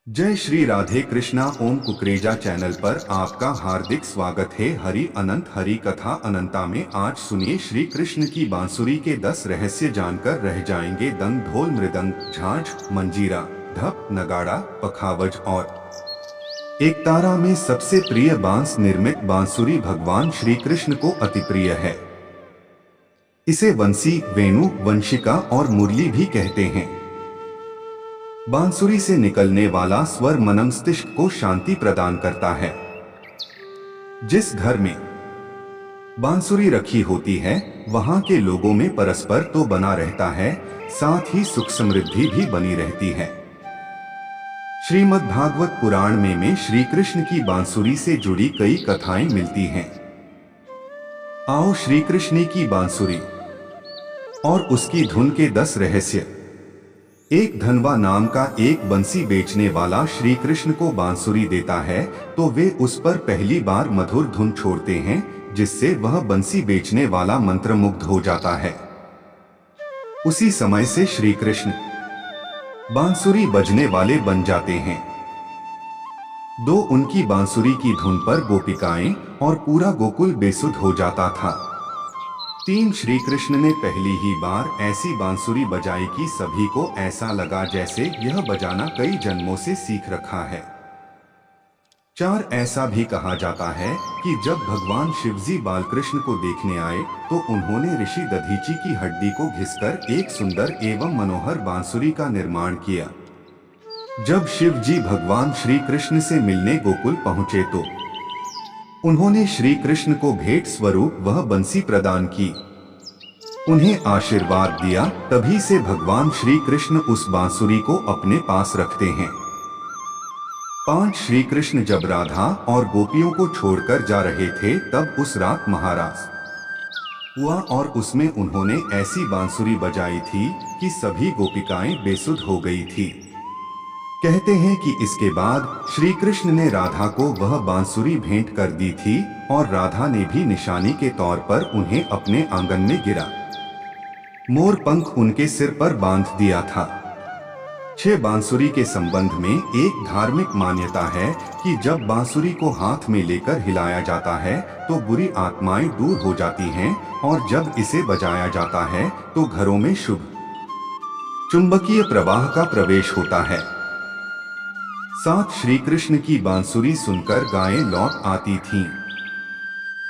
जय श्री राधे कृष्णा। ओम कुकरेजा चैनल पर आपका हार्दिक स्वागत है। हरि अनंत हरि कथा अनंता में आज सुनिए श्री कृष्ण की बांसुरी के 10 रहस्य जानकर रह जाएंगे दंग, ढोल, मृदंग, झांझ, मंजीरा, ढप, नगाड़ा, पखावज और एकतारा में सबसे प्रिय बांस निर्मित बांसुरी भगवान श्री कृष्ण को अति प्रिय है। इसे वंशी, वेणु, वंशिका और मुरली भी कहते हैं। बांसुरी से निकलने वाला स्वर मनमस्तिष्क को शांति प्रदान करता है। जिस घर में बांसुरी रखी होती है वहां के लोगों में परस्पर तो बना रहता है, साथ ही सुख समृद्धि भी बनी रहती है। श्रीमद् भागवत पुराण में श्री कृष्ण की बांसुरी से जुड़ी कई कथाएं मिलती हैं। आओ श्री कृष्ण की बांसुरी और उसकी धुन के 10 रहस्य। एक धनवा नाम का एक बंसी बेचने वाला श्री कृष्ण को बांसुरी देता है तो वे उस पर पहली बार मधुर धुन छोड़ते हैं, जिससे वह बंसी बेचने वाला मंत्रमुग्ध हो जाता है। उसी समय से श्री कृष्ण बांसुरी बजने वाले बन जाते हैं। उनकी बांसुरी की धुन पर गोपिकाएं और पूरा गोकुल बेसुध हो जाता था। 3 श्री कृष्ण ने पहली ही बार ऐसी बांसुरी बजाई कि सभी को ऐसा लगा जैसे यह बजाना कई जन्मों से सीख रखा है। 4 ऐसा भी कहा जाता है कि जब भगवान शिवजी बालकृष्ण को देखने आए तो उन्होंने ऋषि दधीची की हड्डी को घिसकर एक सुंदर एवं मनोहर बांसुरी का निर्माण किया। जब शिवजी भगवान श्री कृष्ण से मिलने गोकुल पहुंचे तो उन्होंने श्री कृष्ण को भेंट स्वरूप वह बंसी प्रदान की, उन्हें आशीर्वाद दिया। तभी से भगवान श्री कृष्ण उस बांसुरी को अपने पास रखते हैं। 5 श्री कृष्ण जब राधा और गोपियों को छोड़कर जा रहे थे तब उस रात महाराज हुआ और उसमें उन्होंने ऐसी बांसुरी बजाई थी कि सभी गोपिकाएं बेसुध हो गई थी। कहते हैं कि इसके बाद श्री कृष्ण ने राधा को वह बांसुरी भेंट कर दी थी और राधा ने भी निशानी के तौर पर उन्हें अपने आंगन में गिरा मोर पंख उनके सिर पर बांध दिया था। 6 बांसुरी के संबंध में एक धार्मिक मान्यता है कि जब बांसुरी को हाथ में लेकर हिलाया जाता है तो बुरी आत्माएं दूर हो जाती हैं और जब इसे बजाया जाता है तो घरों में शुभ चुंबकीय प्रवाह का प्रवेश होता है। 7 श्री कृष्ण की बांसुरी सुनकर गायें लौट आती थीं।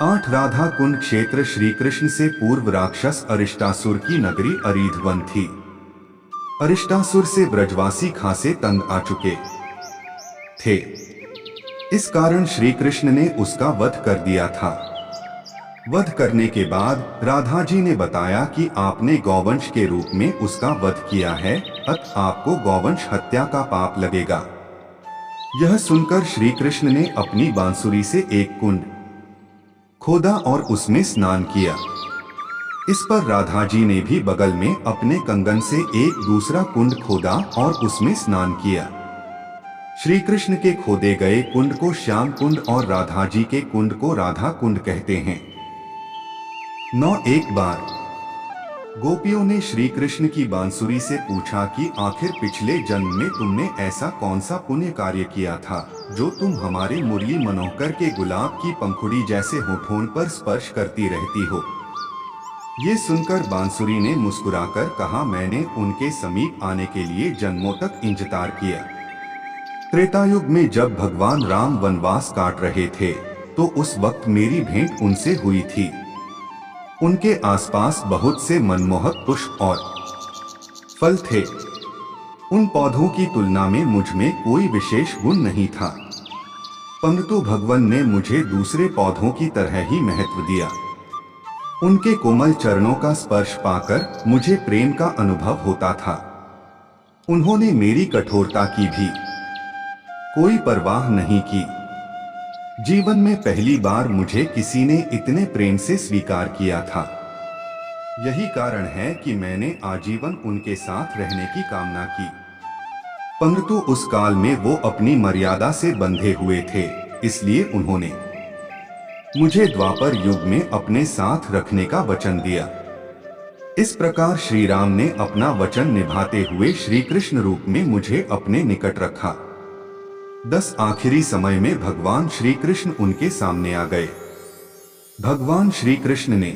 8 राधा कुंड क्षेत्र श्री कृष्ण से पूर्व राक्षस अरिष्टासुर की नगरी अरीधवन थी। अरिष्टासुर से ब्रजवासी खासे तंग आ चुके थे, इस कारण श्री कृष्ण ने उसका वध कर दिया था। वध करने के बाद राधा जी ने बताया कि आपने गौवंश के रूप में उसका वध किया है, अतः आपको गौवंश हत्या का पाप लगेगा। यह सुनकर श्री कृष्ण ने अपनी बांसुरी से एक कुंड खोदा और उसमें स्नान किया। इस पर राधा जी ने भी बगल में अपने कंगन से एक दूसरा कुंड खोदा और उसमें स्नान किया। श्री कृष्ण के खोदे गए कुंड को श्याम कुंड और राधा जी के कुंड को राधा कुंड कहते हैं। 9 एक बार गोपियों ने श्री कृष्ण की बांसुरी से पूछा कि आखिर पिछले जन्म में तुमने ऐसा कौन सा पुण्य कार्य किया था जो तुम हमारे मुरली मनोहर के गुलाब की पंखुड़ी जैसे होठों पर स्पर्श करती रहती हो। ये सुनकर बांसुरी ने मुस्कुराकर कहा, मैंने उनके समीप आने के लिए जन्मों तक इंतजार किया। त्रेतायुग में जब भगवान राम वनवास काट रहे थे तो उस वक्त मेरी भेंट उनसे हुई थी। उनके आसपास बहुत से मनमोहक पुष्प और फल थे। उन पौधों की तुलना में मुझ में कोई विशेष गुण नहीं था, परंतु भगवान ने मुझे दूसरे पौधों की तरह ही महत्व दिया। उनके कोमल चरणों का स्पर्श पाकर मुझे प्रेम का अनुभव होता था। उन्होंने मेरी कठोरता की भी कोई परवाह नहीं की। जीवन में पहली बार मुझे किसी ने इतने प्रेम से स्वीकार किया था। यही कारण है कि मैंने आजीवन उनके साथ रहने की कामना की, परंतु उस काल में वो अपनी मर्यादा से बंधे हुए थे, इसलिए उन्होंने मुझे द्वापर युग में अपने साथ रखने का वचन दिया। इस प्रकार श्री राम ने अपना वचन निभाते हुए श्री कृष्ण रूप में मुझे अपने निकट रखा। 10 आखिरी समय में भगवान श्री कृष्ण उनके सामने आ गए। भगवान श्री कृष्ण ने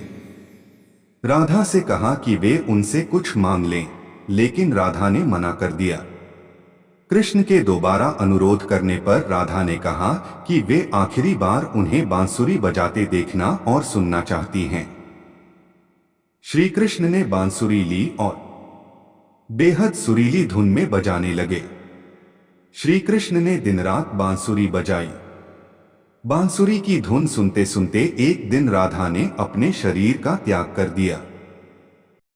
राधा से कहा कि वे उनसे कुछ मांग लें, लेकिन राधा ने मना कर दिया। कृष्ण के दोबारा अनुरोध करने पर राधा ने कहा कि वे आखिरी बार उन्हें बांसुरी बजाते देखना और सुनना चाहती हैं। श्री कृष्ण ने बांसुरी ली और बेहद सुरीली धुन में बजाने लगे। श्री कृष्ण ने दिन रात बांसुरी बजाई। बांसुरी की धुन सुनते सुनते एक दिन राधा ने अपने शरीर का त्याग कर दिया।